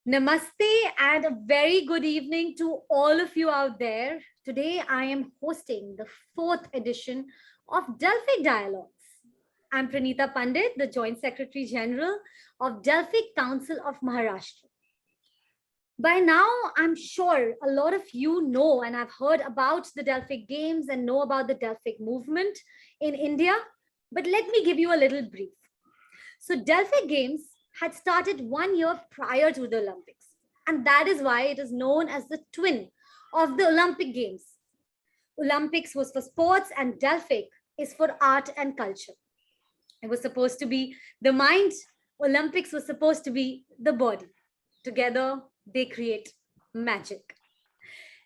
Namaste and a very good evening to all of you out there. Today I am hosting the fourth edition of Delphic Dialogues. I'm Pranitaa Pandit, the Joint Secretary General of Delphic Council of Maharashtra. By now, I'm sure a lot of you know and have heard about the Delphic Games and know about the Delphic movement in India. But let me give you a little brief. So Delphic Games had started 1 year prior to the Olympics. And that is why it is known as the twin of the Olympic Games. Olympics was for sports and Delphic is for art and culture. It was supposed to be the mind. Olympics was supposed to be the body. Together, they create magic.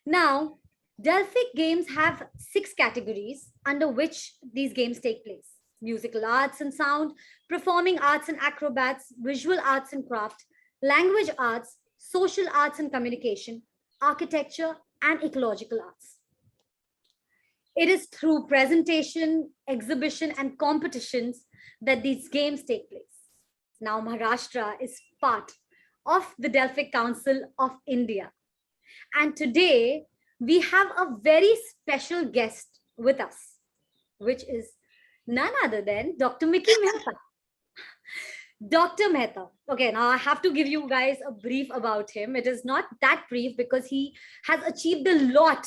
Now, Delphic Games have 6 categories under which these games take place: musical arts and sound, performing arts and acrobats, visual arts and craft, language arts, social arts and communication, architecture, and ecological arts. It is through presentation, exhibition, and competitions that these games take place. Now, Maharashtra is part of the Delphic Council of India. And today, we have a very special guest with us, which is none other than Dr. Mehta. Dr. Mehta. Okay, now I have to give you guys a brief about him. It is not that brief because he has achieved a lot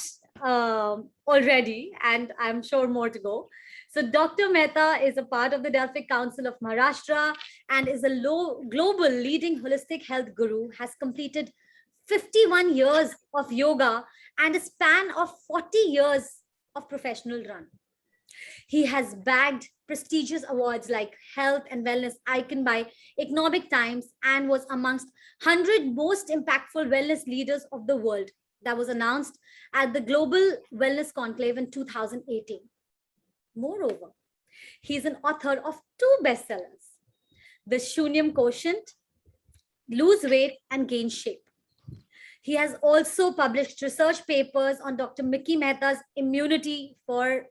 already, and I'm sure more to go. So Dr. Mehta is a part of the Delphic Council of Maharashtra and is a global leading holistic health guru, has completed 51 years of yoga and a span of 40 years of professional run. He has bagged prestigious awards like Health and Wellness Icon by Economic Times and was amongst 100 most impactful wellness leaders of the world. That was announced at the Global Wellness Conclave in 2018. Moreover, he is an author of 2 bestsellers: The Shunyam Quotient, Lose Weight and Gain Shape. He has also published research papers on Dr. Mickey Mehta's immunity for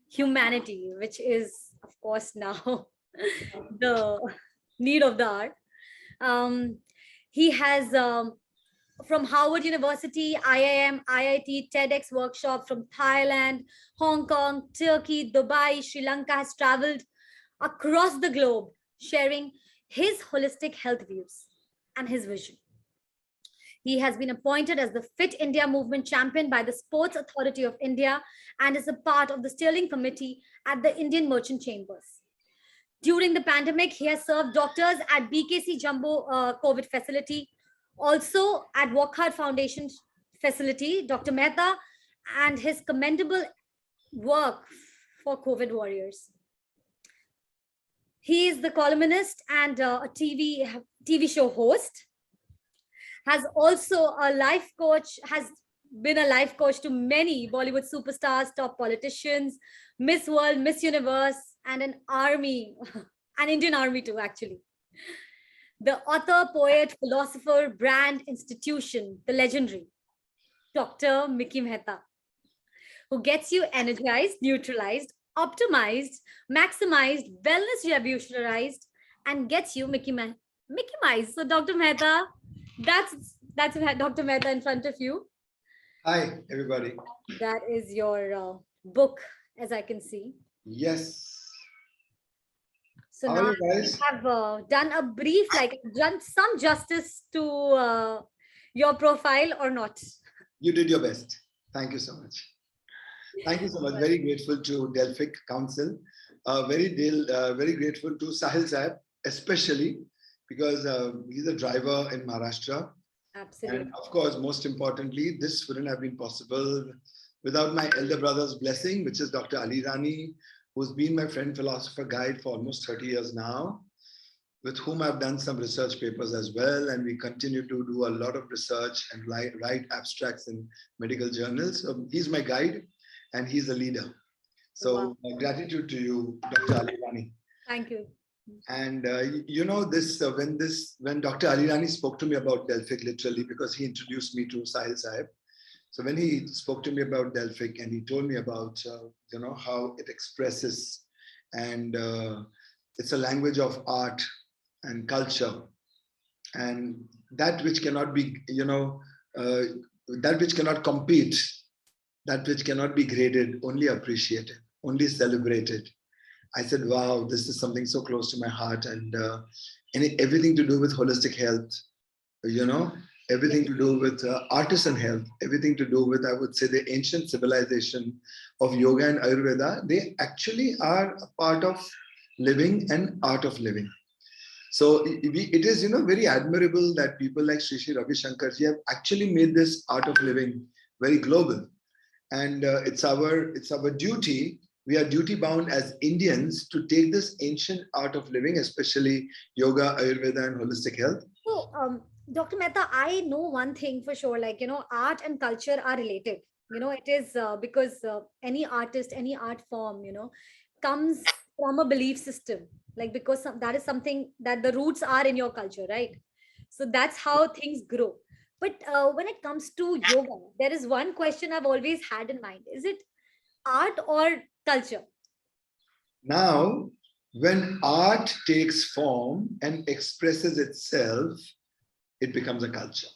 humanity, which is, of course, now the need of the hour. He has from Harvard University, IIM, IIT, TEDx workshop from Thailand, Hong Kong, Turkey, Dubai, Sri Lanka, has traveled across the globe, sharing his holistic health views and his vision. He has been appointed as the Fit India Movement champion by the Sports Authority of India and is a part of the steering committee at the Indian Merchant Chambers. During the pandemic, he has served doctors at BKC Jumbo COVID facility, also at Wokhard Foundation facility, Dr. Mehta, and his commendable work for COVID warriors. He is the columnist and a TV show host, has also a life coach, has been a life coach to many Bollywood superstars, top politicians, Miss World, Miss Universe, and an army, an Indian army too, actually. The author, poet, philosopher, brand, institution, the legendary Dr. Mickey Mehta, who gets you energized, neutralized, optimized, maximized, wellness revolutionized, and gets you Mickey-mized. So Dr. Mehta, that's Dr. Mehta in front of you. Hi, everybody. That is your book, as I can see. Yes. So now we have done a brief, like done some justice to your profile or not? You did your best. Thank you so much. Thank you so much. Very grateful to Delphic Council. Very grateful to Sahil Sahib, especially because he's a driver in Maharashtra. Absolutely. And of course, most importantly, this wouldn't have been possible without my elder brother's blessing, which is Dr. Ali Rani, who's been my friend, philosopher, guide for almost 30 years now, with whom I've done some research papers as well. And we continue to do a lot of research and write abstracts in medical journals. So he's my guide and he's a leader. So wow. Gratitude to you, Dr. Ali Rani. Thank you. And you know this, when Dr. Ali Rani spoke to me about Delphic, literally, because he introduced me to Sahil Sahib. So when he spoke to me about Delphic and he told me about, how it expresses, and it's a language of art and culture and that which cannot be, that which cannot compete, that which cannot be graded, only appreciated, only celebrated. I said, wow, this is something so close to my heart, and everything to do with holistic health, everything to do with artisan health, everything to do with, I would say, the ancient civilization of yoga and Ayurveda. They actually are a part of living and art of living. So it is, very admirable that people like Sri Ravi Shankarji have actually made this art of living very global. And it's our duty. We are duty bound as Indians to take this ancient art of living, especially yoga, Ayurveda, and holistic health. So, Dr. Mehta, I know one thing for sure, like, art and culture are related. It is because any artist, any art form, comes from a belief system, like, because that is something that the roots are in your culture, right? So that's how things grow. But when it comes to yoga, there is one question I've always had in mind. Is it art or culture? Now, when art takes form and expresses itself, it becomes a culture.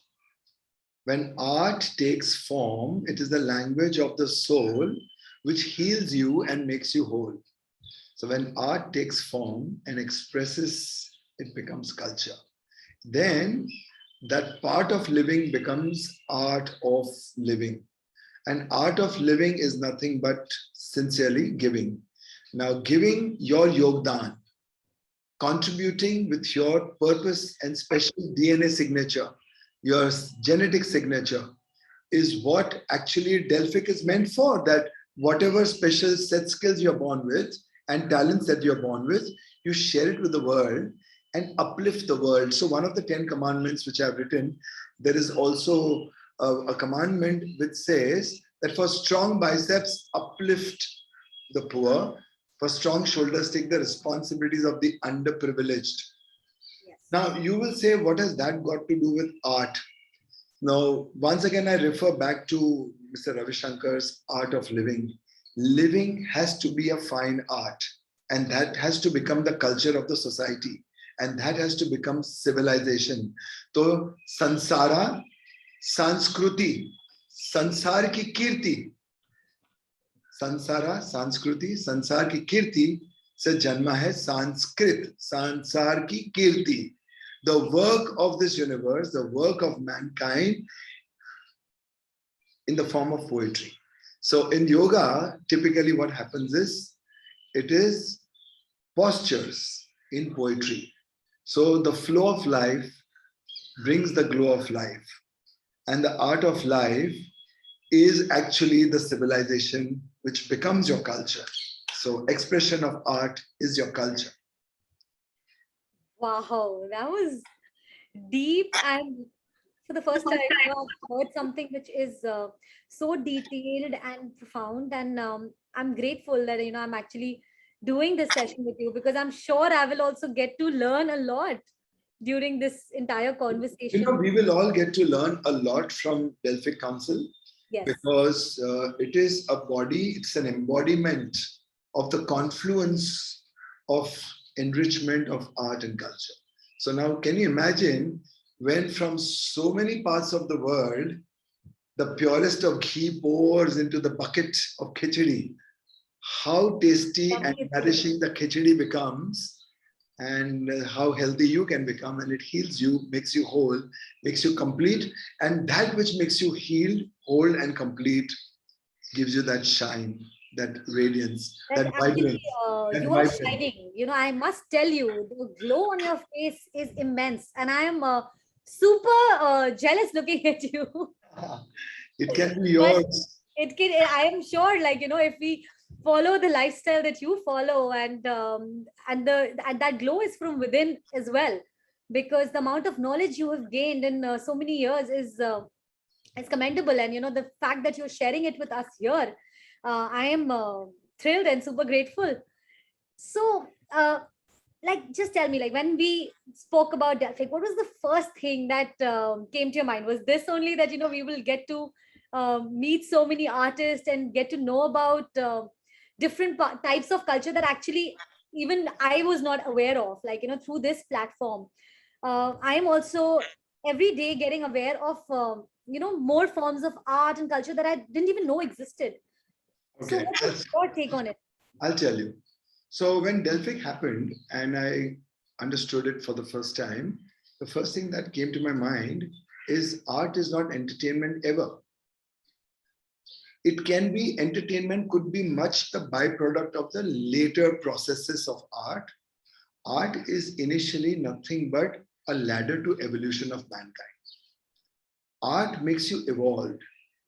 When art takes form, it is the language of the soul which heals you and makes you whole. So when art takes form and expresses, it becomes culture. Then that part of living becomes art of living. And art of living is nothing but sincerely giving. Now, giving your yogdan, contributing with your purpose and special DNA signature, your genetic signature, is what actually Delphic is meant for. That whatever special set skills you're born with and talents that you're born with, you share it with the world and uplift the world. So one of the 10 commandments which I've written, there is also a commandment which says that for strong biceps, uplift the poor. For strong shoulders, take the responsibilities of the underprivileged. Yes. Now, you will say, what has that got to do with art? Now, once again, I refer back to Mr. Ravi Shankar's art of living. Living has to be a fine art, and that has to become the culture of the society, and that has to become civilization. So, sansara, sanskruti, sansar ki kirti, संसारा संस्कृति संसार की कीर्ति से जन्मा है संस्कृत संसार की कीर्ति. The work of this universe, the work of mankind in the form of poetry. So in yoga, typically what happens is, it is postures in poetry. So the flow of life brings the glow of life, and the art of life is actually the civilization which becomes your culture. So expression of art is your culture. Wow, that was deep. And for the first time, I've heard something which is so detailed and profound. And I'm grateful that, I'm actually doing this session with you, because I'm sure I will also get to learn a lot during this entire conversation. We will all get to learn a lot from Delphic Council. Yes. Because it is a body, it's an embodiment of the confluence of enrichment of art and culture. So now, can you imagine when from so many parts of the world, the purest of ghee pours into the bucket of khichdi, how tasty and nourishing the khichdi becomes, and how healthy you can become, and it heals you, makes you whole, makes you complete, and that which makes you healed, whole, and complete gives you that shine, that radiance, that Actually, vibrance. you are shining. I must tell you, the glow on your face is immense, and I am super jealous looking at you. It can be yours. It can. I am sure, like, if we follow the lifestyle that you follow, and that glow is from within as well, because the amount of knowledge you have gained in so many years is commendable. And the fact that you're sharing it with us here, I am thrilled and super grateful. So like, just tell me, like, when we spoke about Delphic, what was the first thing that came to your mind? Was this only that we will get to meet so many artists and get to know about different types of culture that actually even I was not aware of, like, through this platform? I am also every day getting aware of more forms of art and culture that I didn't even know existed. So, Okay, what is your take on it? I'll tell you. So when Delphic happened and I understood it for the first time, the first thing that came to my mind is art is not entertainment ever. It can be entertainment, could be much the byproduct of the later processes of art. Art is initially nothing but a ladder to evolution of mankind. Art makes you evolve.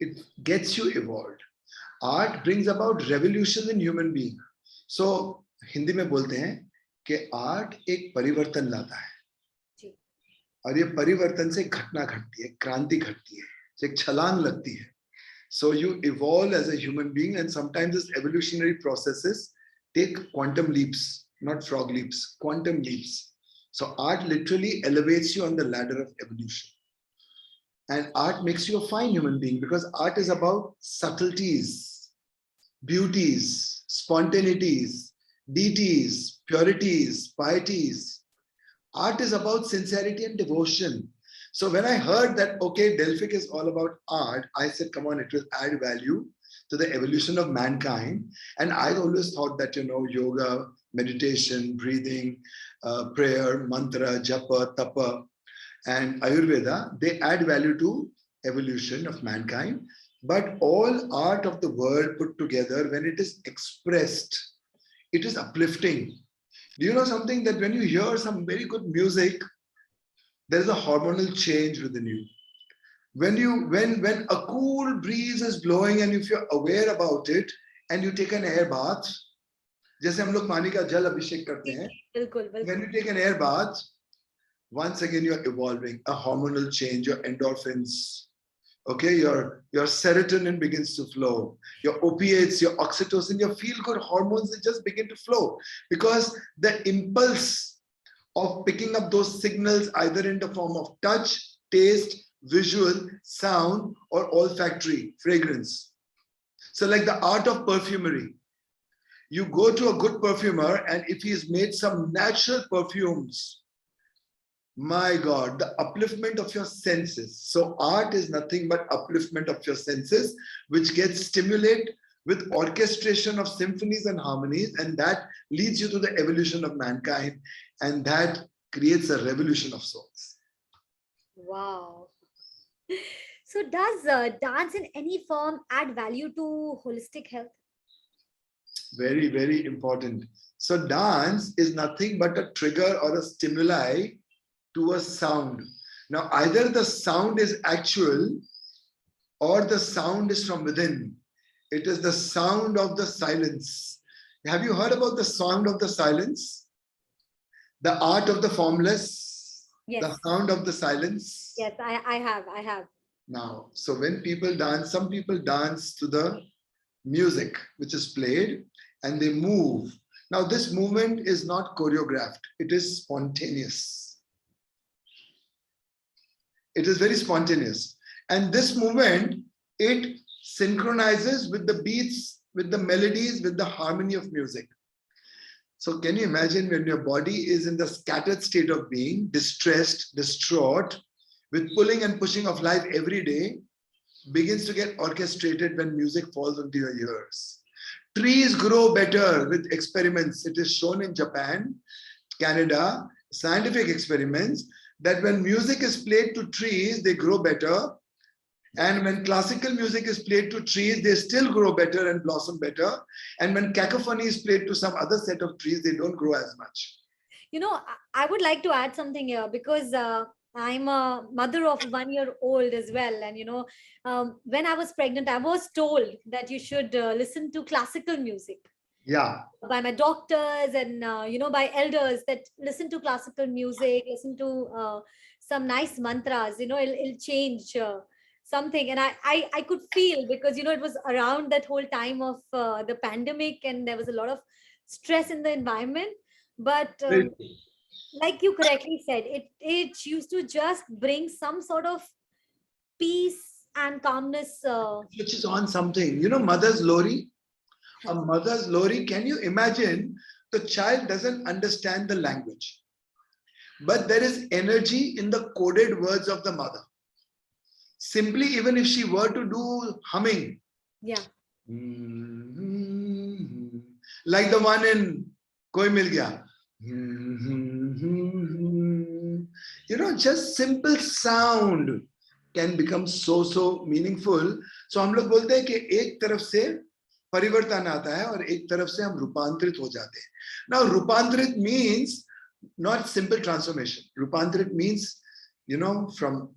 It gets you evolved. Art brings about revolution in human being. So Hindi में बोलते हैं कि art एक परिवर्तन लाता है और ये परिवर्तन से घटना घटती है, क्रांति घटती है, एक छलांग लगती है. So you evolve as a human being, and sometimes this evolutionary processes take quantum leaps, not frog leaps, quantum leaps. So art literally elevates you on the ladder of evolution. And art makes you a fine human being because art is about subtleties, beauties, spontaneities, deities, purities, pieties. Art is about sincerity and devotion. So when I heard that, okay, Delphic is all about art, I said, come on, it will add value to the evolution of mankind. And I always thought that, yoga, meditation, breathing, prayer, mantra, japa, tapa, and Ayurveda, they add value to evolution of mankind. But all art of the world put together, when it is expressed, it is uplifting. Do you know something that when you hear some very good music, there is a hormonal change within you. When a cool breeze is blowing and if you're aware about it and you take an air bath, जैसे हम लोग पानी का जल अभिषेक करते हैं, when you take an air bath, once again you're evolving, a hormonal change, your endorphins, okay, your serotonin begins to flow, your opiates, your oxytocin, your feel-good hormones, they just begin to flow because the impulse of picking up those signals either in the form of touch, taste, visual, sound, or olfactory, fragrance. So like the art of perfumery. You go to a good perfumer and if he's made some natural perfumes, my God, the upliftment of your senses. So art is nothing but upliftment of your senses, which gets stimulated with orchestration of symphonies and harmonies, and that leads you to the evolution of mankind, and that creates a revolution of souls. Wow. So does dance in any form add value to holistic health? Very, very important. So dance is nothing but a trigger or a stimuli to a sound. Now, either the sound is actual or the sound is from within. It is the sound of the silence. Have you heard about the sound of the silence? The art of the formless? Yes. The sound of the silence? Yes, I have. Now, so when people dance, some people dance to the music which is played and they move. Now, this movement is not choreographed. It is spontaneous. It is very spontaneous. And this movement, it synchronizes with the beats, with the melodies, with the harmony of music. So can you imagine when your body is in the scattered state of being, distressed, distraught, with pulling and pushing of life every day, begins to get orchestrated when music falls onto your ears. Trees grow better with experiments. It is shown in Japan, Canada, scientific experiments, that when music is played to trees, they grow better. And when classical music is played to trees, they still grow better and blossom better. And when cacophony is played to some other set of trees, they don't grow as much. I would like to add something here because I'm a mother of 1-year-old as well. And, when I was pregnant, I was told that you should listen to classical music. Yeah. By my doctors and, by elders that listen to classical music, listen to some nice mantras, it'll change something. And I could feel because, it was around that whole time of the pandemic and there was a lot of stress in the environment. But like you correctly said, it used to just bring some sort of peace and calmness. Which is on something. Mother's Lori? A mother's Lori, can you imagine the child doesn't understand the language? but there is energy in the coded words of the mother. Simply, even if she were to do humming, like the one in Koi Mil Gaya, just simple sound can become so meaningful. So हम लोग बोलते हैं कि एक तरफ से परिवर्तन आता है और एक तरफ से हम रूपांतरित हो जाते हैं. Now रूपांतरित means not simple transformation. रूपांतरित means, from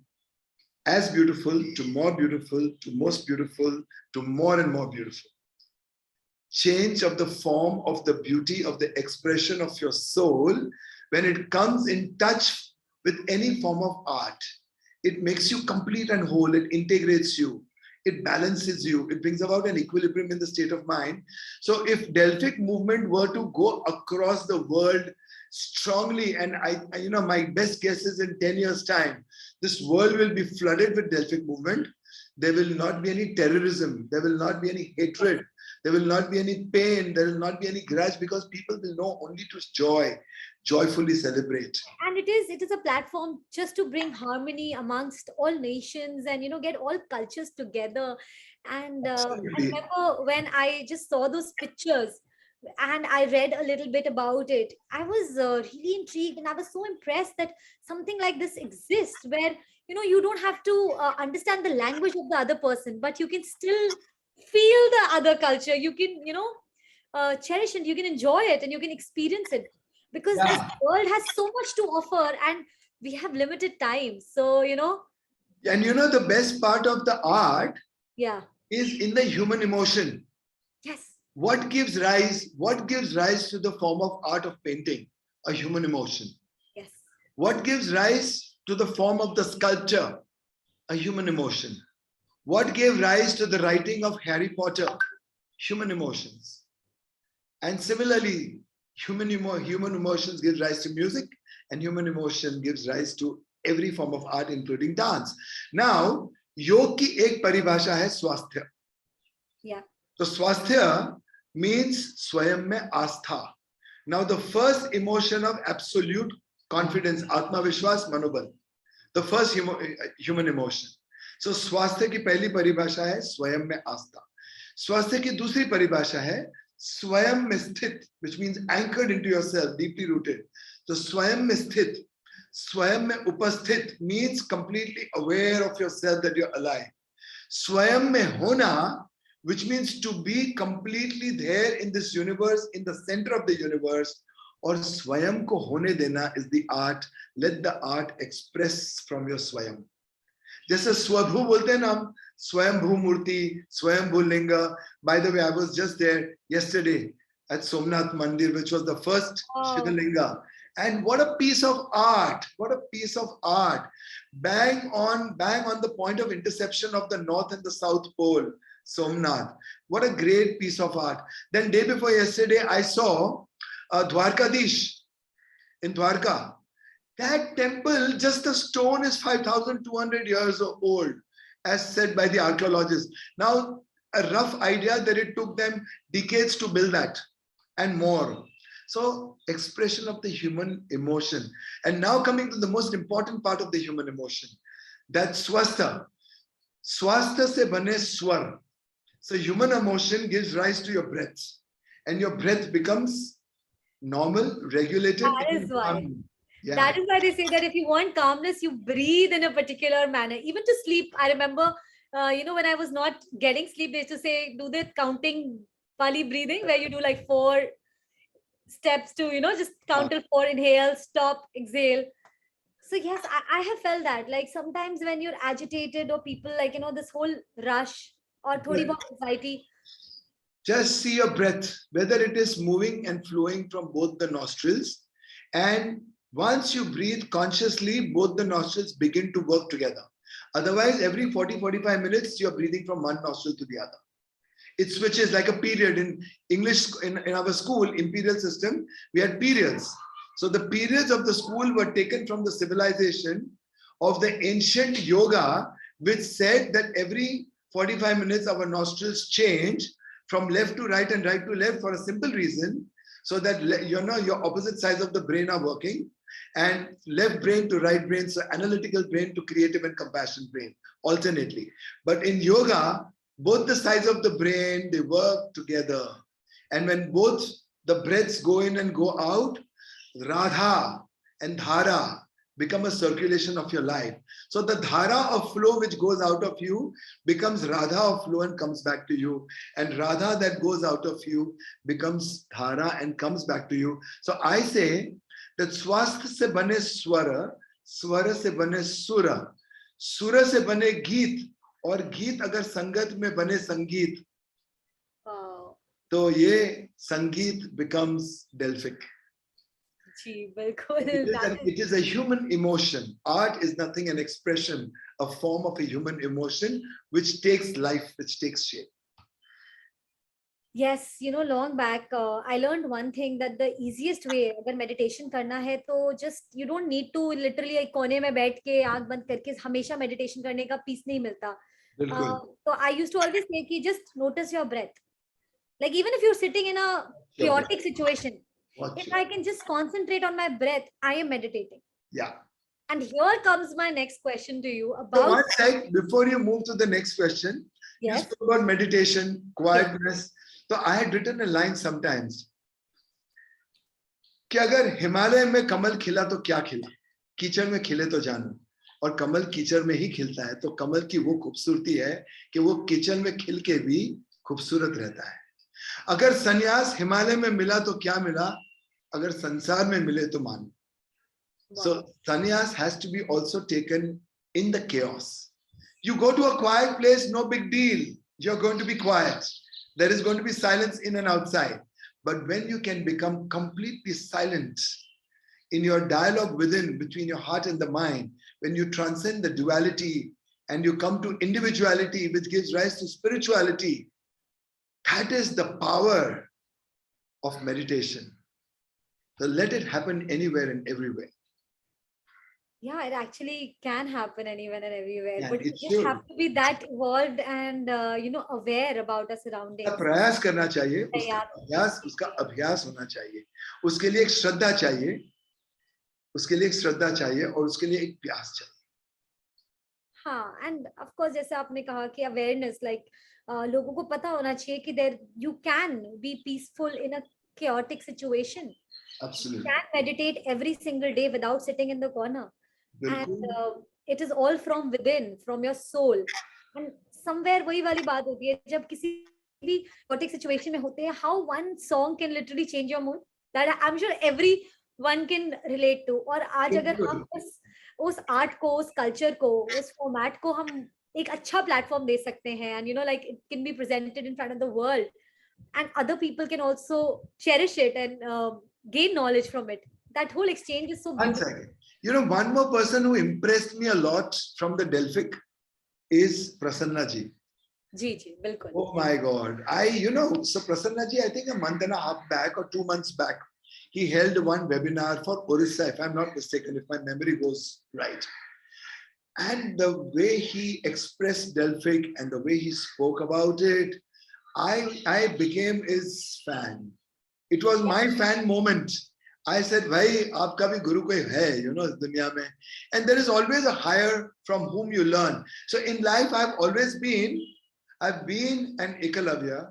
as beautiful to more beautiful to most beautiful to more and more beautiful. Change of the form of the beauty of the expression of your soul when it comes in touch with any form of art. It makes you complete and whole. It integrates you. It balances you. It brings about an equilibrium in the state of mind. So if Delphic movement were to go across the world strongly, and my best guess is in 10 years' time, this world will be flooded with Delphic movement. There will not be any terrorism. There will not be any hatred. There will not be any pain. There will not be any grudge, because people will know only to joyfully celebrate. And it is a platform just to bring harmony amongst all nations and get all cultures together. And I remember when I just saw those pictures and I read a little bit about it, I was really intrigued, and I was so impressed that something like this exists, where you don't have to understand the language of the other person, but you can still feel the other culture. You can cherish it, you can enjoy it, and you can experience it, because this world has so much to offer and we have limited time. So and the best part of the art is in the human emotion. Yes. What gives rise to the form of art of painting? A human emotion. Yes. What gives rise to the form of the sculpture? A human emotion. What gave rise to the writing of Harry Potter? Human emotions. And similarly, human emotions give rise to music, and human emotion gives rise to every form of art, including dance. Now, योग की एक परिभाषा है स्वास्थ्य. Yeah. So स्वास्थ्य means स्वयं में आस्था. Now, the first emotion of absolute confidence, आत्मा विश्वास मनोबल, the first human emotion. So स्वास्थ्य की पहली परिभाषा है स्वयं में आस्था. स्वास्थ्य की दूसरी परिभाषा है स्वयं में स्थित, which means anchored into yourself, deeply rooted. So स्वयं में स्थित, स्वयं में उपस्थित means completely aware of yourself that you're alive. स्वयं में होना, which means to be completely there in this universe, in the center of the universe. और स्वयं को होने देना is the art. Let the art express from your स्वयं. जैसे स्वभू बोलते हैं ना हम, स्वयंभू मूर्ति, स्वयंभू लिंगा. By the way, I was just there yesterday at Somnath Mandir, which was the first Shivalinga. And what a piece of art! What a piece of art! Bang on the point of interception of the North and the South Pole, Somnath. What a great piece of art. Then day before yesterday, I saw Dwarkadish in Dwarka. That temple, just the stone is 5,200 years old, as said by the archaeologists. Now, a rough idea that it took them decades to build that and more. So, expression of the human emotion. And now coming to the most important part of the human emotion, that swastha. Swastha se bane swar. So, human emotion gives rise to your breath. And your breath becomes normal, regulated. That is why. Yeah. That is why they say that if you want calmness, you breathe in a particular manner. Even to sleep, I remember, when I was not getting sleep, they used to say, do the counting Pali breathing, where you do like 4 steps to, just count till 4, inhale, stop, exhale. So yes, I have felt that. Like sometimes when you're agitated or people like, this whole rush or thodi bahut anxiety. Just see your breath, whether it is moving and flowing from both the nostrils. And once you breathe consciously, both the nostrils begin to work together. Otherwise, every 40-45 minutes, you're breathing from one nostril to the other. It switches like a period. In English, in our school, imperial system, we had periods. So the periods of the school were taken from the civilization of the ancient yoga, which said that every 45 minutes our nostrils change from left to right and right to left for a simple reason, so that your opposite sides of the brain are working. and left brain to right brain, so analytical brain to creative and compassion brain, alternately. But in yoga, both the sides of the brain, they work together. And when both the breaths go in and go out, Radha and Dhara become a circulation of your life. So the Dhara of flow which goes out of you becomes Radha of flow and comes back to you. And Radha that goes out of you becomes Dhara and comes back to you. So I say that swasth se bane swara, swara se bane sura, sura se bane geet, और गीत अगर संगत में बने संगीत, तो ये संगीत becomes Delphic. It is a human emotion. Art is nothing, an expression, a form of a human emotion which takes life, which takes shape. Yes, long back, I learned one thing, that the easiest way, अगर meditation करना है, तो just you don't need to literally एक कोने में बैठ के आंख बंद करके हमेशा meditation करने का peace नहीं मिलता. So I used to always say कि just notice your breath. Like even if you're sitting in a chaotic situation, if I can just concentrate on my breath, I am meditating. Yeah. And here comes my next question to you about. So one sec, before you move to the next question, yes, you spoke about meditation, quietness. So I had written a line sometimes कि अगर हिमालय में कमल खिला तो क्या खिला, कीचड़ में खिले तो जानो, और कमल कीचड़ में ही खिलता है, तो कमल की वो खूबसूरती है कि वो कीचड़ में खिल के भी खूबसूरत रहता है. अगर संन्यास हिमालय में मिला तो क्या मिला, अगर संसार में मिले तो मानो. So sannyas has to be also taken in the chaos. You go to a quiet place, no big deal. You're going to be quiet. There is going to be silence in and outside. But when you can become completely silent in your dialogue within, between your heart and the mind, when you transcend the duality and you come to individuality, which gives rise to spirituality, that is the power of meditation. So let it happen anywhere and everywhere. Yeah, it actually can happen anywhere and everywhere, Yeah, but you just have to be that evolved and aware about our surroundings. प्रयास करना चाहिए, उसका अभ्यास होना चाहिए, उसके लिए एक श्रद्धा चाहिए, और उसके लिए एक प्यास चाहिए. हाँ, and of course जैसे आपने कहा कि awareness, like लोगों को पता होना चाहिए कि there you can be peaceful in a chaotic situation. Absolutely. You can meditate every single day without sitting in the corner. And it is all from within, from your soul. And somewhere वही वाली बात होती है, जब किसी भी chaotic situation में होते हैं, how one song can literally change your mood. That I'm sure everyone can relate to. और आज अगर हम उस art को, उस culture को, उस format को हम एक अच्छा platform दे सकते हैं, and like it can be presented in front of the world, and other people can also cherish it and gain knowledge from it. That whole exchange is so beautiful. One second. One more person who impressed me a lot from the Delphic is Prasanna ji. Ji, bilkul. Oh my God. So Prasanna ji, I think a month and a half back or 2 months back, he held one webinar for Orissa, if I'm not mistaken, if my memory goes right. And the way he expressed Delphic and the way he spoke about it, I became his fan. It was my fan moment. I said, "Bhai, aapka bhi guru koi hai, इस दुनिया में." And there is always a higher from whom you learn. So in life, I've been an Ekalavya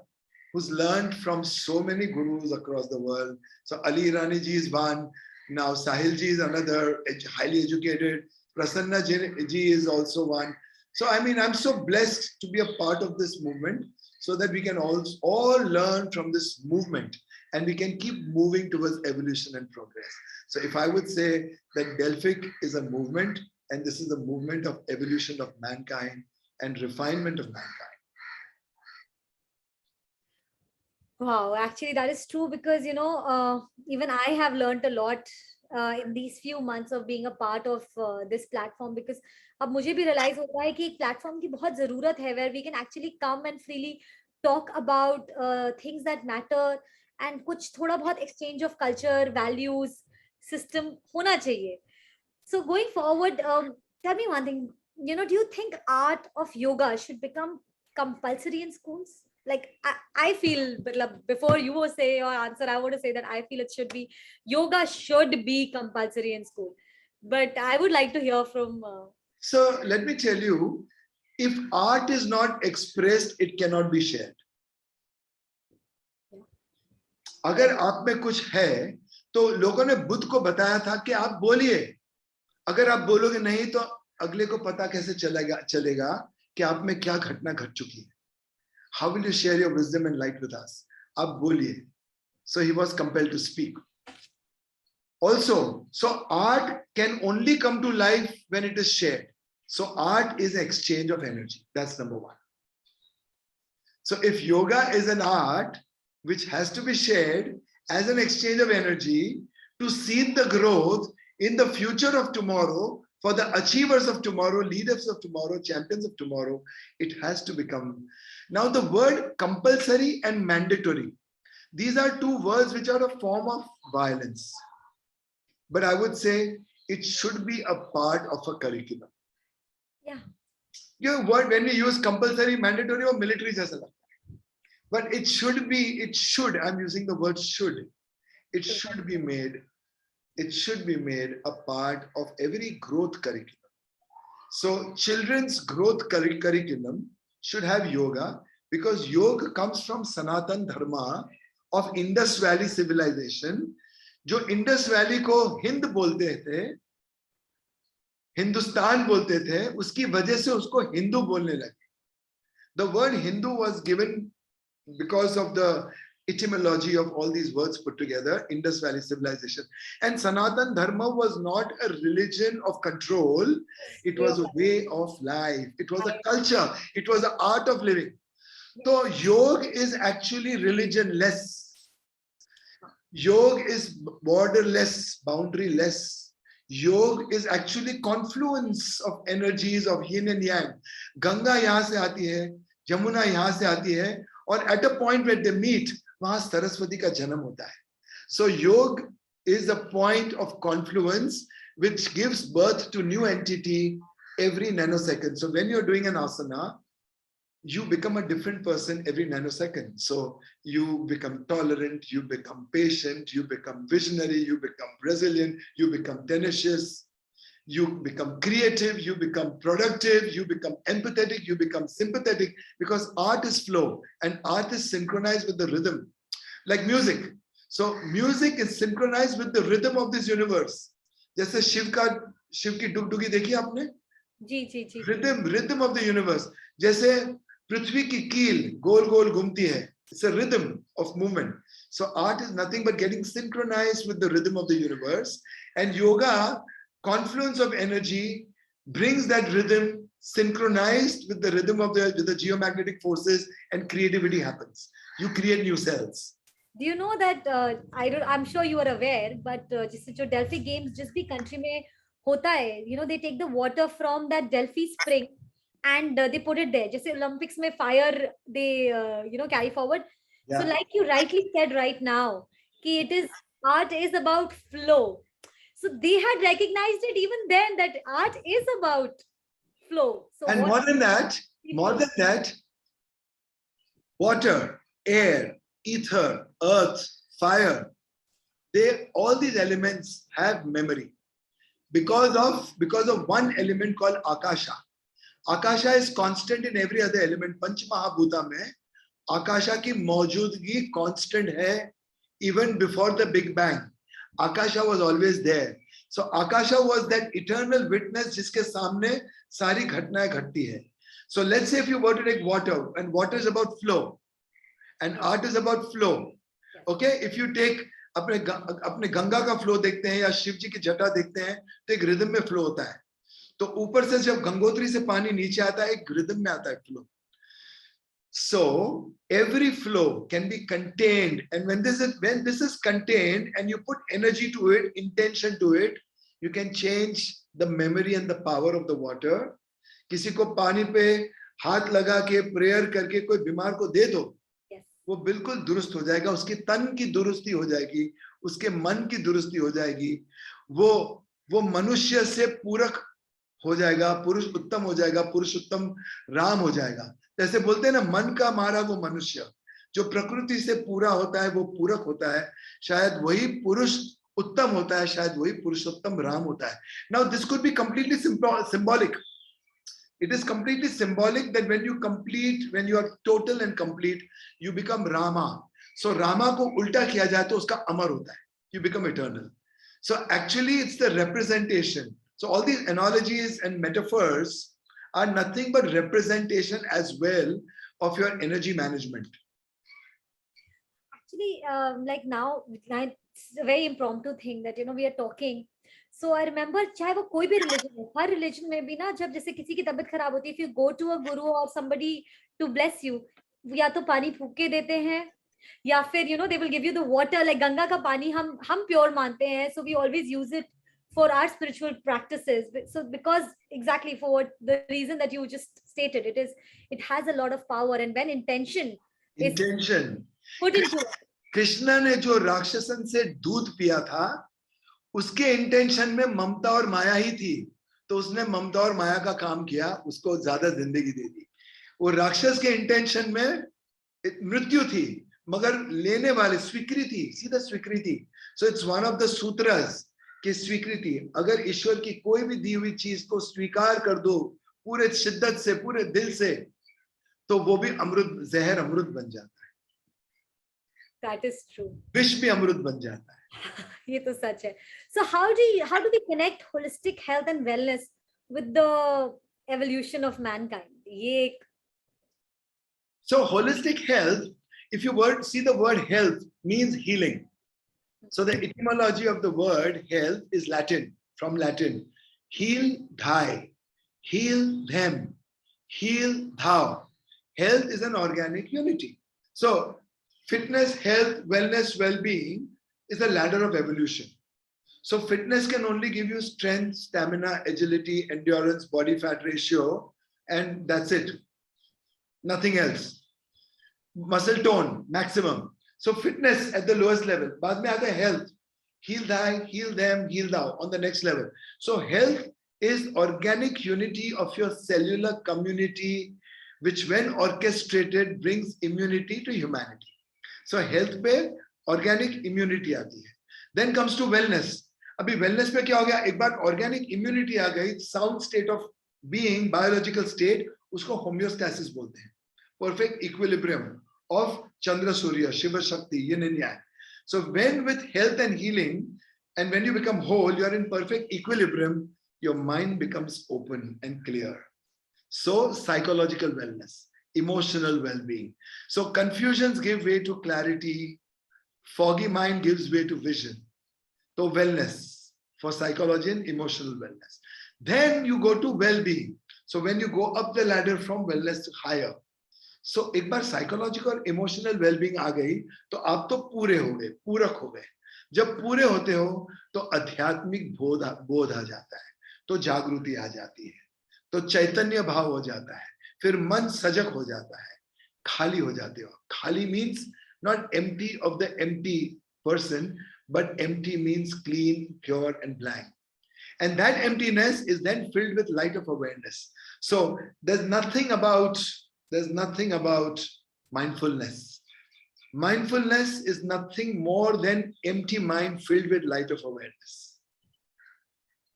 who's learned from so many gurus across the world. So Ali Rani ji is one. Now Sahil ji is another, highly educated. Prasanna ji is also one. So I'm so blessed to be a part of this movement, so that we can all learn from this movement, and we can keep moving towards evolution and progress. So if I would say that Delphic is a movement, and this is a movement of evolution of mankind and refinement of mankind. Wow, actually that is true, because even I have learned a lot in these few months of being a part of this platform, because अब मुझे भी realize होता है कि एक platform की बहुत ज़रूरत है, where we can actually come and freely talk about things that matter, and कुछ थोड़ा बहुत exchange of culture, values, system होना चाहिए. So going forward, tell me one thing, do you think art of yoga should become compulsory in schools? like I feel, but before you will say your answer, I want to say that I feel yoga should be compulsory in school. But I would like to hear from. So let me tell you, if art is not expressed, it cannot be shared. अगर आप में कुछ है तो लोगों ने बुद्ध को बताया था कि आप बोलिए, अगर आप बोलोगे नहीं तो अगले को पता कैसे चलेगा कि आप में क्या घटना घट चुकी है. How will you share your wisdom and light with us? आप बोलिए. So he was compelled to speak. Also, so art can only come to life when it is shared. So art is an exchange of energy. That's number one. So if yoga is an art which has to be shared as an exchange of energy to seed the growth in the future of tomorrow, for the achievers of tomorrow, leaders of tomorrow, champions of tomorrow, it has to become. Now the word compulsory and mandatory, these are two words which are a form of violence. But I would say it should be a part of a curriculum. Yeah. You know, word when we use compulsory, mandatory or military jaisa lagta hai. But it should be, I'm using the word should. It should be made a part of every growth curriculum. So children's growth curriculum should have yoga, because yoga comes from Sanatan Dharma of Indus Valley civilization. जो Indus valley को हिंद बोलते थे, हिंदुस्तान बोलते थे, उसकी वजह से उसको हिंदू बोलने लगे. The word Hindu was given because of the etymology of all these words put together, Indus Valley civilization. And Sanatan Dharma was not a religion of control, it was a way of life, it was a culture, it was an art of living. So yoga is actually religionless. Yoga is borderless, boundaryless. Yoga is actually confluence of energies of yin and yang. Ganga यहाँ से आती है, Jamuna यहाँ से आती है, और at a point where they meet, वहाँ सरस्वती का जन्म होता है. So yoga is a point of confluence which gives birth to new entity every nanosecond. So when you're doing an asana, you become a different person every nanosecond. So you become tolerant, you become patient, you become visionary, you become resilient, you become tenacious, you become creative, you become productive, you become empathetic, you become sympathetic, because art is flow and art is synchronized with the rhythm, like music. So music is synchronized with the rhythm of this universe. जैसे शिव की डुगडुगी देखी आपने? जी. Rhythm of the universe. जैसे पृथ्वी की कील गोल गोल घूमती है. It's a rhythm of movement. So art is nothing but getting synchronized with the rhythm of the universe. And yoga, confluence of energy, brings that rhythm synchronized with the rhythm of the geomagnetic forces, and creativity happens. You create new cells. Do you know that I'm sure you are aware, but जिससे जो Delphi games जिस भी country में होता है, you know, they take the water from that Delphi spring and they put it there. Just Olympics mein fire they carry forward. Yeah. So like you rightly said right now, ki art is about flow. So they had recognized it even then that art is about flow. So and more than that, water, air, ether, earth, fire, all these elements have memory because of one element called Akasha. Akasha is constant in every other element. Panch Mahabhuta mein Akasha ki maujudgi constant hai even before the Big Bang. Akasha was always there. So Akasha was that eternal witness jiske samne sari ghatnaएं घटती hai. So let's say if you were to take water, and water is about flow and art is about flow. Okay, if you take अपने गंगा का flow देखते हैं या शिव जी की जटा देखते हैं तो एक रिदम में फ्लो होता है. तो ऊपर से जब गंगोत्री से पानी नीचे आता है एक रिदम में आता है flow. So every flow can be contained, and when this is contained and you put energy to it, intention to it, you can change the memory and the power of the water. किसी को पानी पे हाथ लगा के prayer करके कोई बीमार को दे दो, वो बिल्कुल दुरुस्त हो जाएगा, उसके तन की दुरुस्ती हो जाएगी, उसके मन की दुरुस्ती हो जाएगी, वो मनुष्य से पूरक हो जाएगा, पुरुष उत्तम हो जाएगा, पुरुषोत्तम राम हो जाएगा. जैसे बोलते हैं ना, मन का मारा वो मनुष्य, जो प्रकृति से पूरा होता है वो पूरक होता है, शायद वही पुरुष उत्तम होता है, शायद वही पुरुषोत्तम राम होता है. Now this could be completely symbolic. It is completely symbolic that when you are total and complete, you become Rama. So Rama को उल्टा किया जाए तो उसका अमर होता है. You become eternal. So actually it's the representation. So all these analogies and metaphors are nothing but representation as well of your energy management. Actually, like now, it's a very impromptu thing that we are talking. So I remember, चाहे वो कोई भी religion है, हर religion में भी ना, जब जैसे किसी की तबीयत खराब होती है, if you go to a guru or somebody to bless you, या तो पानी फूक के देते हैं, या फिर they will give you the water. Like Ganga का पानी हम pure मानते हैं, so we always use it for our spiritual practices. So because exactly for what the reason that you just stated, it has a lot of power, and when intention is put into it. Krishna ने जो राक्षसन से दूध पिया था, उसके intention में ममता और माया ही थी, तो उसने ममता और माया का काम किया, उसको ज्यादा जिंदगी दे दी. वो राक्षस के इंटेंशन में मृत्यु थी, मगर लेने वाले स्वीकृति, सीधा स्वीकृति. So it's one of the सूत्रस की स्वीकृति. अगर ईश्वर की कोई भी दी हुई चीज को स्वीकार कर दो पूरे शिद्दत से, पूरे दिल से, तो वो भी अमृत, जहर अमृत बन जाता है. That is true. विष भी अमृत बन जाता है. ये तो सच है. So how do we connect holistic health and wellness with the evolution of mankind? ये एक. So holistic health, if you see the word health means healing. So the etymology of the word health is Latin, from Latin. Heal, thy, heal them, heal thou. Health is an organic unity. So fitness, health, wellness, well-being is the ladder of evolution. So fitness can only give you strength, stamina, agility, endurance, body fat ratio, and that's it. Nothing else. Muscle tone, maximum. So fitness at the lowest level. बाद में आता है health. Heal thy, heal them, heal thou on the next level. So health is organic unity of your cellular community, which when orchestrated brings immunity to humanity. So health पे organic immunity आती है. Then comes to wellness. अभी wellness पे क्या हो गया? एक बार organic immunity आ गई, sound state of being, biological state, उसको homeostasis बोलते हैं. Perfect equilibrium of Chandra Surya, Shiva Shakti, yin and yang. So when with health and healing, and when you become whole, you are in perfect equilibrium, your mind becomes open and clear. So psychological wellness, emotional well-being. So confusions give way to clarity, foggy mind gives way to vision. So wellness for psychology and emotional wellness. Then you go to well-being. So when you go up the ladder from wellness to higher. So एक बार psychological और emotional wellbeing आ गई तो आप तो पूरे हो गए, पूरक हो गए. जब पूरे होते हो तो आध्यात्मिक बोध आ जाता है, तो जागृति आ जाती है, तो चैतन्य भाव हो जाता है, फिर मन सजग हो जाता है, खाली हो जाते हो. खाली means not empty of the empty person, but empty means clean, pure and blank. And that emptiness is then filled with light of awareness. So there's nothing about mindfulness. Mindfulness is nothing more than empty mind filled with light of awareness.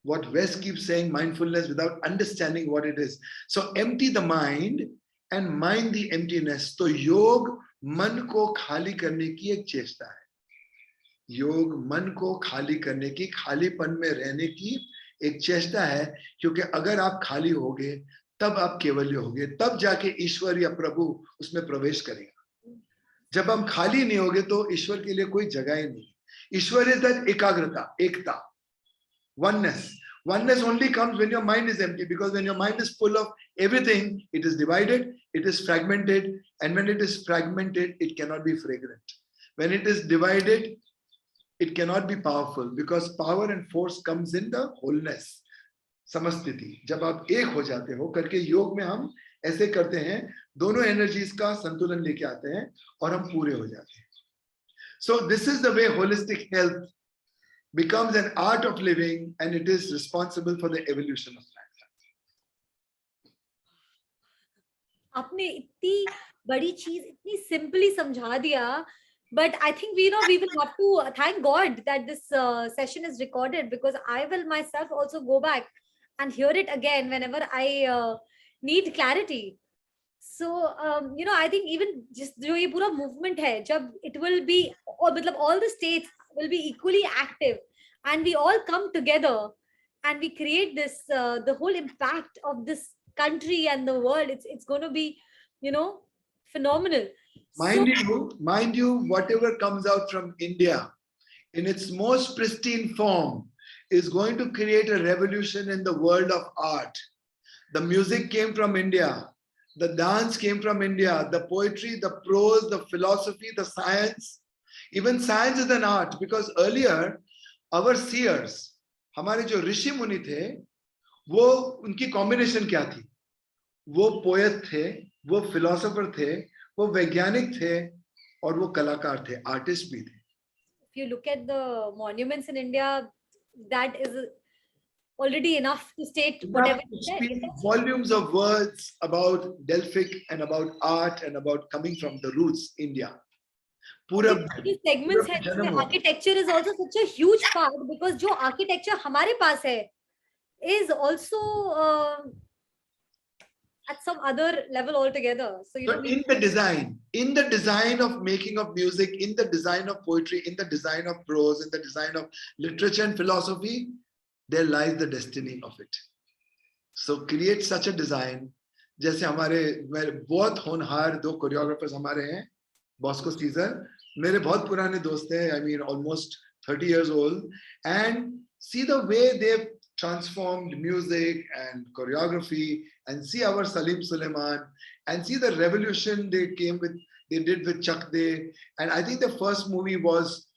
What West keeps saying, mindfulness, without understanding what it is. So empty the mind and mind the emptiness. So योग मन को खाली करने की एक चेष्टा है. योग मन को खाली करने की, खालीपन में रहने की एक चेष्टा है, क्योंकि अगर आप खाली होगे तब आप केवल्य होगे, तब जाके ईश्वर या प्रभु उसमें प्रवेश करेगा. जब हम खाली नहीं होगे तो ईश्वर के लिए कोई जगह ही नहीं. ईश्वर इज दैट एकाग्रता, एकता, oneness. Oneness only comes when your mind is empty, because when your mind is full of everything, it is divided, it is fragmented, and when it is fragmented, it cannot be fragrant. When it is divided, it cannot be powerful, because power and force comes in the wholeness. समस्थिति. जब आप एक हो जाते हो करके योग में हम ऐसे करते हैं, दोनों एनर्जीज का संतुलन लेके आते हैं और हम पूरे हो जाते हैं. So this is the way holistic health becomes an art of living, and it is responsible for the evolution of mankind. आपने इतनी बड़ी चीज इतनी सिंपली समझा दिया. But I think we will have to thank God that this session is recorded, because I will myself also go back and hear it again whenever I need clarity. So I think even just जो ये पूरा movement है, जब it will be, or मतलब all the states will be equally active, and we all come together and we create this the whole impact of this country and the world. It's going to be, you know, phenomenal. So Mind you, whatever comes out from India in its most pristine form is going to create a revolution in the world of art. The music came from India. The dance came from India. The poetry, the prose, the philosophy, the science. Even science is an art, because earlier our seers, हमारे जो ऋषि मुनि थे, वो उनकी combination क्या थी? वो poet थे, वो फिलोसोफर थे, वो वैज्ञानिक थे, और वो कलाकार थे, आर्टिस्ट भी थे. if you look at the monuments in India, that is already enough to state whatever you said. Speak volumes of words about Delphic and about art and about coming from the roots, India. पूरा segments है जिसमें architecture is also such a huge part, because जो architecture हमारे पास है is also at some other level altogether. So in the design of making of music, in the design of poetry, in the design of prose, in the design of literature and philosophy, there lies the destiny of it. So create such a design. जैसे हमारे बहुत होनहार दो choreographers हमारे हैं, Bosco scissor, मेरे बहुत पुराने दोस्त हैं, I mean almost 30 years old, and see the way they've transformed music and choreography, and see our Salim Suleiman, and see the revolution they did with Chak De. And I think the first movie was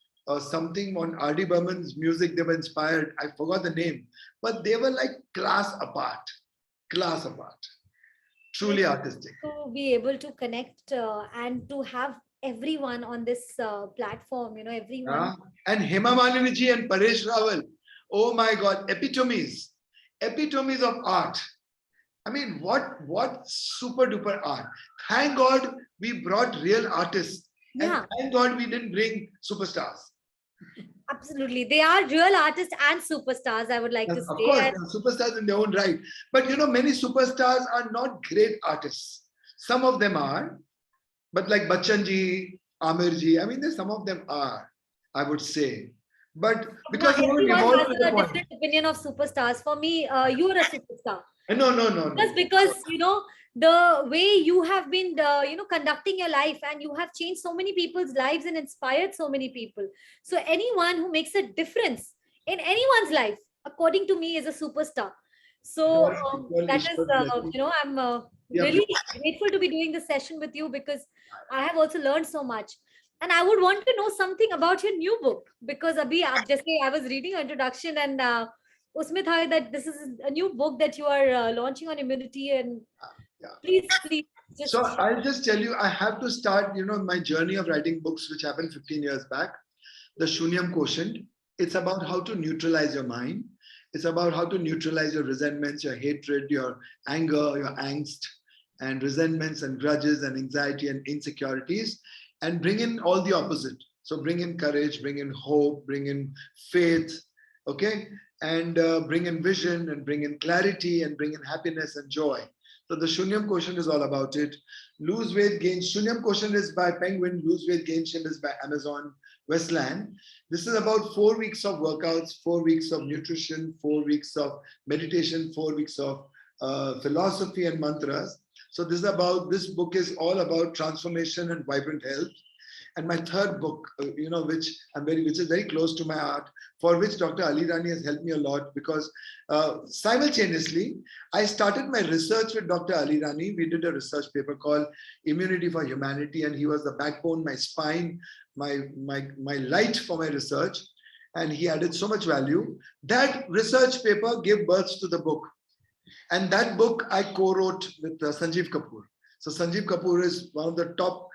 something on R.D. Burman's music. They were inspired. I forgot the name, but they were like class apart. Truly artistic. To be able to connect and to have everyone on this platform, everyone. Yeah. And Hema Malini ji and Paresh Rawal, oh my God, epitomes of art. I mean, what super duper art. Thank God we brought real artists. Yeah. And thank God we didn't bring superstars. Absolutely. They are real artists and superstars, I would like to say. Of course, they are superstars in their own right. But many superstars are not great artists. Some of them are. But like Bachchan ji, Amir ji, I mean, some of them are, I would say. But because everyone has a different opinion of superstars. For me, you're a superstar. No. Just because, the way you have been, conducting your life, and you have changed so many people's lives and inspired so many people. So anyone who makes a difference in anyone's life, according to me, is a superstar. So that is, I'm really grateful to be doing this session with you, because I have also learned so much. And I would want to know something about your new book, because abhi I was reading your introduction, and usme tha that this is a new book that you are launching on immunity, and please. So I'll just tell you, I have to start, my journey of writing books, which happened 15 years back. The Shunyam Quotient. It's about how to neutralize your mind. It's about how to neutralize your resentments, your hatred, your anger, your angst, and resentments and grudges and anxiety and insecurities, and bring in all the opposite. So bring in courage, bring in hope, bring in faith, okay? And bring in vision, and bring in clarity, and bring in happiness and joy. So the Shunyam Quotient is all about it. Lose Weight, Gain. Shunyam Quotient is by Penguin. Lose Weight, Gain Shin is by Amazon Westland. This is about 4 weeks of workouts, 4 weeks of nutrition, 4 weeks of meditation, 4 weeks of philosophy and mantras. So this book is all about transformation and vibrant health. And my third book, which is very close to my heart, for which Dr. Ali Rani has helped me a lot, because simultaneously, I started my research with Dr. Ali Rani. We did a research paper called Immunity for Humanity, and he was the backbone, my spine, my light for my research. And he added so much value. That research paper gave birth to the book. And that book I co-wrote with Sanjeev Kapoor. So Sanjeev Kapoor is one of the top,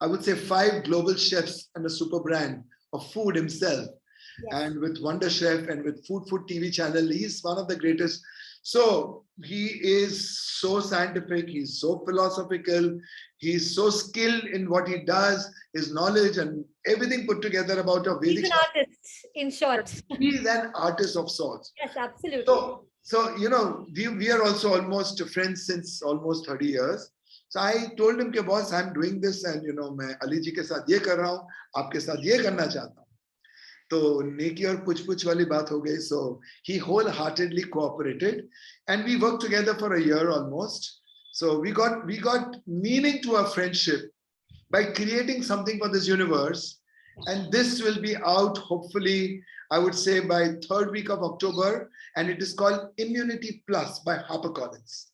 I would say, 5 global chefs and a super brand of food himself. Yes. And with Wonder Chef and with Food TV channel, he's one of the greatest. So he is so scientific, he's so philosophical, he's so skilled in what he does, his knowledge and everything put together about a He's Vedic an Shastra. artist, in short. He's an artist of sorts. Yes, absolutely. So you know, we are also almost friends since almost 30 years. So I told him, boss, I'm doing this and you know, मैं अली जी के साथ ये कर रहा हूँ, आपके साथ ये करना चाहता हूँ. तो नेकी और पुछ पुछ वाली बात हो गई. So he wholeheartedly cooperated and we worked together for a year almost. So we got meaning to our friendship by creating something for this universe. And this will be out hopefully, I would say by 3rd week of October, and it is called Immunity Plus by HarperCollins.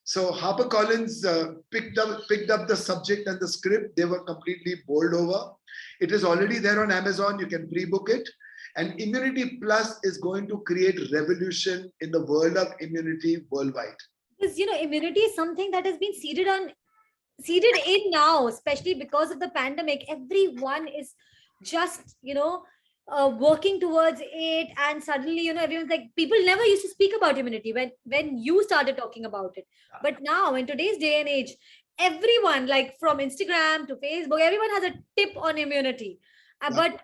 So HarperCollins picked up the subject and the script. They were completely bowled over. It is already there on Amazon. You can pre-book it. And Immunity Plus is going to create revolution in the world of immunity worldwide. Because immunity is something that has been seeded in now, especially because of the pandemic. Everyone is just working towards it, and suddenly everyone's like, people never used to speak about immunity when you started talking about it. But now in today's day and age, everyone, like from Instagram to Facebook, everyone has a tip on immunity. But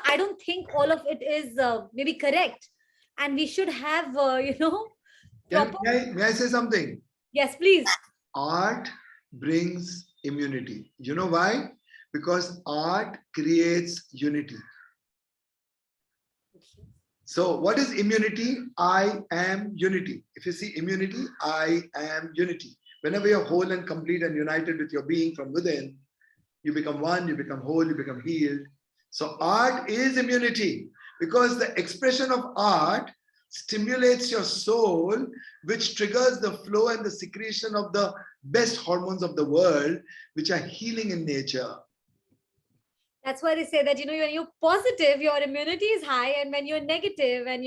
I don't think all of it is maybe correct, and we should have proper. May I say something? Yes, please. Art brings immunity. You know why? Because art creates unity. So what is immunity? I am unity. If you see immunity, I am unity. Whenever you're whole and complete and united with your being from within, you become one, you become whole, you become healed. So art is immunity because the expression of art stimulates your soul, which triggers the flow and the secretion of the best hormones of the world, which are healing in nature. That's why they say that, when you're positive, your immunity is high. And when you're negative and,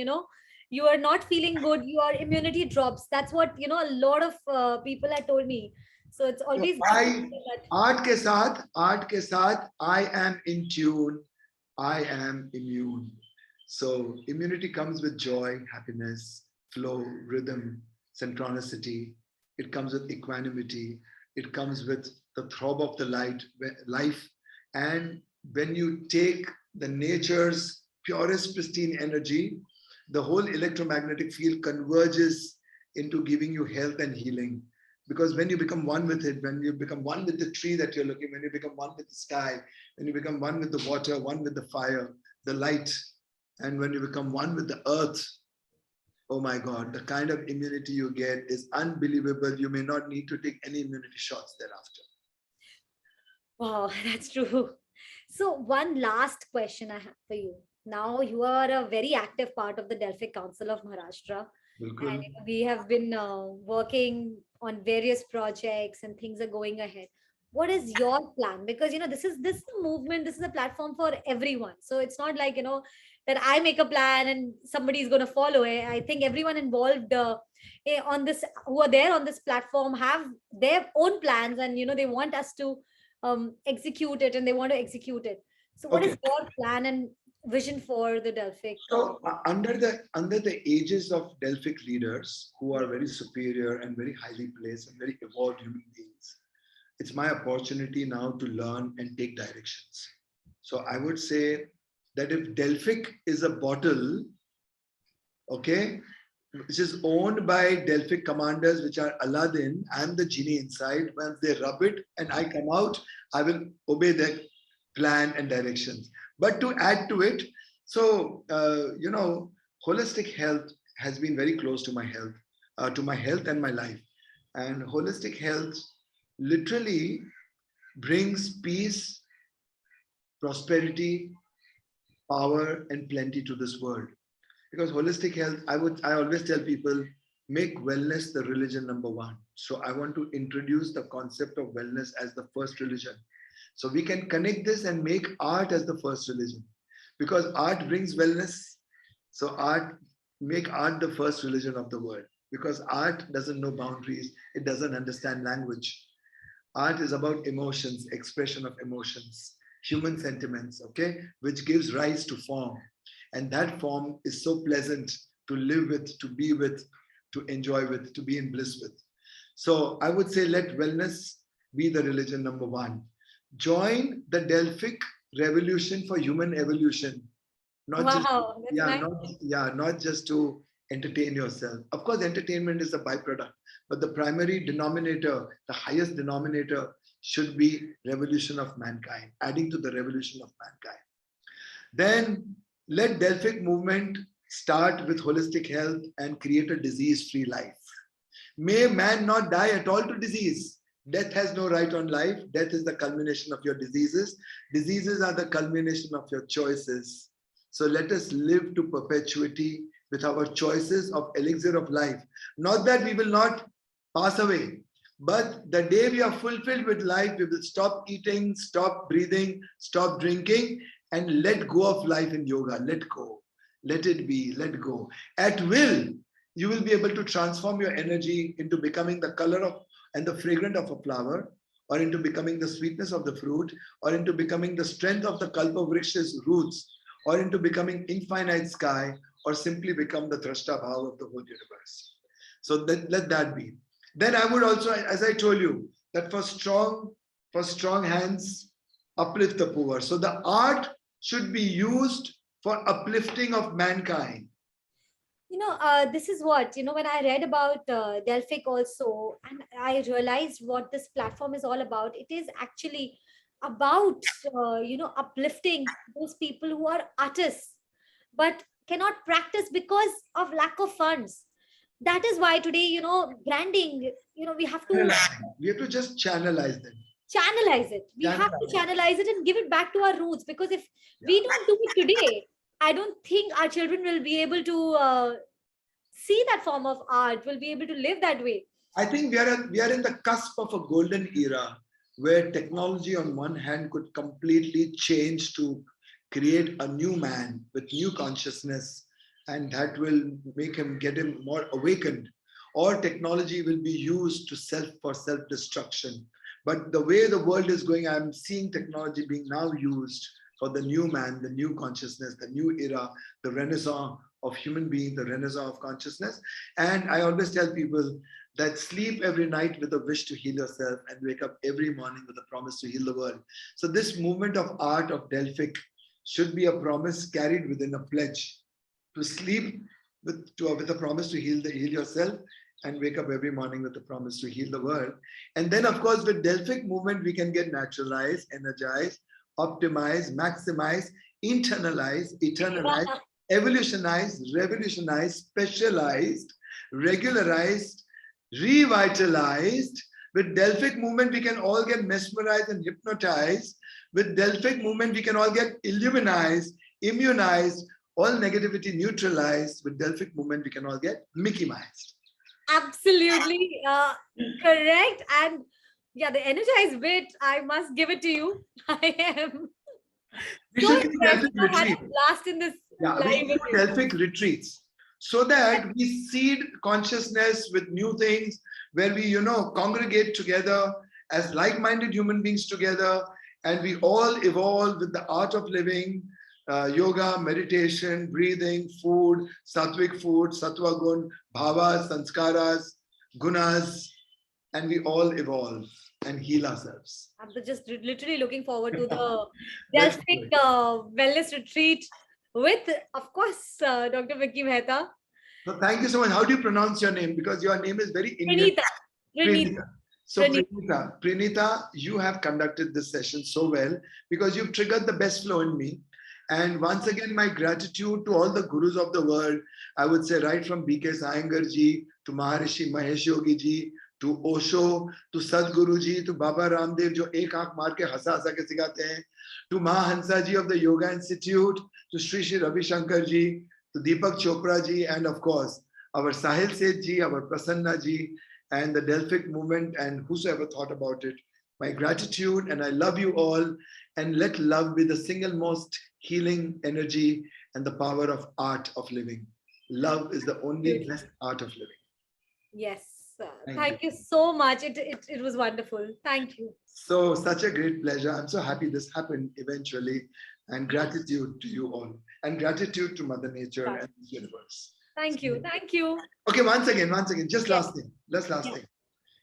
you are not feeling good, your immunity drops. That's what, a lot of people have told me. So it's always art ke saath, I am in tune, I am immune. So immunity comes with joy, happiness, flow, rhythm, synchronicity. It comes with equanimity. It comes with the throb of the life. And when you take the nature's purest, pristine energy, the whole electromagnetic field converges into giving you health and healing. Because when you become one with it, when you become one with the tree that you're looking, when you become one with the sky, when you become one with the water, one with the fire, the light, and when you become one with the earth, oh my God, the kind of immunity you get is unbelievable. You may not need to take any immunity shots thereafter. Wow, that's true. So one last question I have for you. Now you are a very active part of the Delphic Council of Maharashtra. And we have been working on various projects and things are going ahead. What is your plan? Because this is a movement, this is a platform for everyone. So it's not like that I make a plan and somebody is going to follow it. I think everyone involved on this, who are there on this platform, have their own plans, and they want us to execute it, and they want to execute it. So what is your plan and vision for the Delphic? So under the ages of Delphic leaders who are very superior and very highly placed and very evolved human beings, it's my opportunity now to learn and take directions. So I would say that if Delphic is a bottle, okay, which is owned by Delphic commanders, which are Aladdin, I'm the genie inside. Once they rub it and I come out, I will obey their plan and directions. But to add to it, so holistic health has been very close to my health and my life. And holistic health literally brings peace, prosperity, power, and plenty to this world. Because holistic health, I always tell people, make wellness the religion number one. So I want to introduce the concept of wellness as the first religion. So we can connect this and make art as the first religion. Because art brings wellness. So make art the first religion of the world. Because art doesn't know boundaries. It doesn't understand language. Art is about emotions, expression of emotions, human sentiments, okay, which gives rise to form. And that form is so pleasant to live with, to be with. to enjoy with, to be in bliss with. So I would say let wellness be the religion number one. Join the Delphic revolution for human evolution. Not just Wow, that's nice. not just to entertain yourself. Of course, entertainment is a byproduct, but the primary denominator, the highest denominator, should be revolution of mankind, adding to the revolution of mankind. Then let Delphic movement start with holistic health and create a disease-free life. May man not die at all to disease. Death has no right on life. Death is the culmination of your diseases. Diseases are the culmination of your choices. So let us live to perpetuity with our choices of elixir of life. Not that we will not pass away, but the day we are fulfilled with life, we will stop eating, stop breathing, stop drinking, and let go of life in yoga. Let go. Let it be. Let go. At will, you will be able to transform your energy into becoming the color of and the fragrance of a flower, or into becoming the sweetness of the fruit, or into becoming the strength of the kalpa vriksh's roots, or into becoming infinite sky, or simply become the drashta bhava of the whole universe. So let that be. Then I would also, as I told you, that for strong hands, uplift the poor. So the art should be used for uplifting of mankind. This is what, when I read about Delphic also, and I realized what this platform is all about. It is actually about, uplifting those people who are artists, but cannot practice because of lack of funds. That is why today, branding, we have to We have to just channelize them. channelize it. We have to channelize it and give it back to our roots, because if we don't do it today, I don't think our children will be able to see that form of art, will be able to live that way. I think we are in the cusp of a golden era where technology on one hand could completely change to create a new man with new consciousness, and that will get him more awakened, or technology will be used to self-destruction. But the way the world is going, I'm seeing technology being now used for the new man, the new consciousness, the new era, the renaissance of human being, the renaissance of consciousness. And I always tell people that sleep every night with a wish to heal yourself and wake up every morning with a promise to heal the world. So this movement of art of Delphic should be a promise carried within a pledge to sleep with a promise to heal yourself, and wake up every morning with a promise to heal the world. And then, of course, with Delphic movement, we can get naturalized, energized, optimized, maximized, internalize, eternalize, evolutionize, revolutionize, specialized, regularized, revitalized. With Delphic movement, we can all get mesmerized and hypnotized. With Delphic movement, we can all get illuminized, immunized, all negativity neutralized. With Delphic movement, we can all get Mickey-mized. Absolutely correct. And yeah, the energized bit, I must give it to you. I am We so should do impressed. Delphic I've had a retreat. blast in this Yeah, we live should with do you. Delphic retreats so that we seed consciousness with new things, where we, congregate together as like-minded human beings together, and we all evolve with the art of living, yoga, meditation, breathing, food, sattvic food, sattva gun, bhavas, sanskaras, gunas, and we all evolve and heal ourselves. I'm just literally looking forward to the Let's do Delphic it. wellness retreat with, of course, Dr. Vicky Mehta. So thank you so much. How do you pronounce your name? Because your name is very Indian. Pranita. Pranita. So Pranita. Pranita, you have conducted this session so well because you've triggered the best flow in me. And once again, my gratitude to all the gurus of the world. I would say right from B.K. Iyengar ji to Maharishi Mahesh Yogi ji to Osho to Sadhguru ji to Baba Ramdev jo ek aankh maar ke hasa ke sikhate hain, to Mahansa ji of the Yoga Institute, to Sri Sri Ravi Shankar ji, to Deepak Chopra ji, and of course our Sahil Seth ji, our Prasanna ji, and the Delphic movement, and whosoever thought about it. My gratitude, and I love you all, and let love be the single most healing energy and the power of art of living. Love is the only best art of living. Yes. Thank you so much. It was wonderful. Thank you. So such a great pleasure. I'm so happy this happened eventually, and gratitude to you all, and gratitude to Mother Nature and the universe. Thank you. Thank you. Okay, once again, just Yes. last thing. Last Yeah. thing.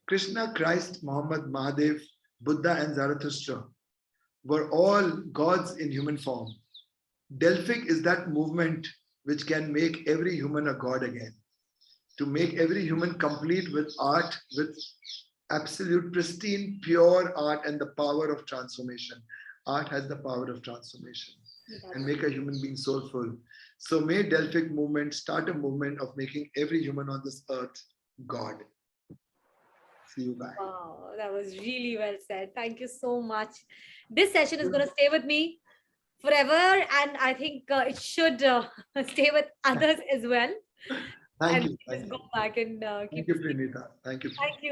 Krishna, Christ, Muhammad, Mahadev, Buddha, and Zarathustra were all gods in human form. Delphic is that movement which can make every human a god again. To make every human complete with art, with absolute pristine, pure art and the power of transformation. Art has the power of transformation and make a human being soulful. So may Delphic movement start a movement of making every human on this earth God. See you back. Wow, that was really well said. Thank you so much. This session is going to stay with me forever, and I think it should stay with others as well. Thank And you. just go back and keep. Thank you, Pranita. Thank you. Thank you.